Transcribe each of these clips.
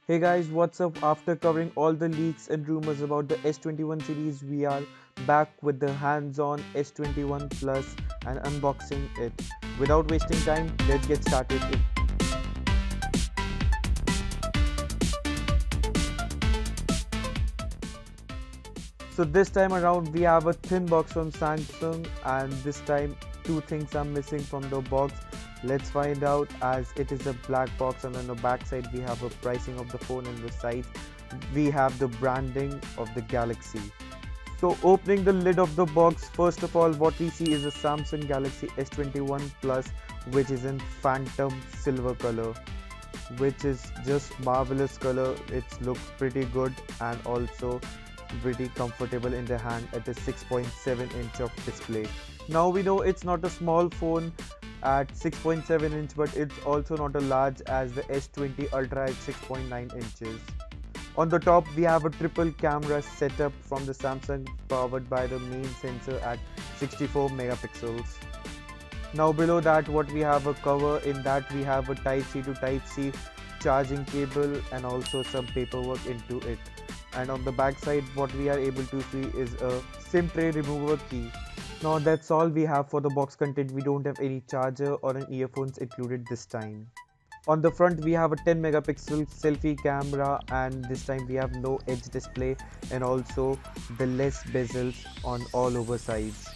Hey guys, what's up? After covering all the leaks and rumors about the S21 series, we are back with the hands-on S21 Plus and unboxing it. Without wasting time, let's get started. So this time around, we have a thin box from Samsung, and this time two things are missing from the box. Let's find out, as it is a black box, and on the back side we have a pricing of the phone, and the side we have the branding of the Galaxy. So opening the lid of the box, first of all what we see is a Samsung Galaxy S21 Plus, which is in phantom silver color, which is just marvelous color. It looks pretty good and also pretty comfortable in the hand at a 6.7-inch of display. Now we know it's not a small phone at 6.7-inch, but it's also not as large as the S20 Ultra at 6.9 inches. On the top we have a triple camera setup from the Samsung, powered by the main sensor at 64 megapixels. Now below that what we have a cover, in that we have a type C to type C charging cable and also some paperwork into it. And on the back side what we are able to see is a SIM tray remover key. Now that's all we have for the box content. We don't have any charger or an earphones included this time. On the front we have a 10 megapixel selfie camera, and this time we have no edge display and also the less bezels on all over sides.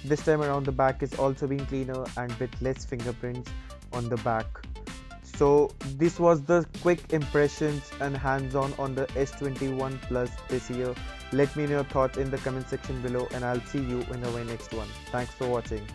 This time around the back is also being cleaner and with less fingerprints on the back. So this was the quick impressions and hands-on on the S21 Plus this year. Let me know your thoughts in the comment section below, and I'll see you in the next one. Thanks for watching.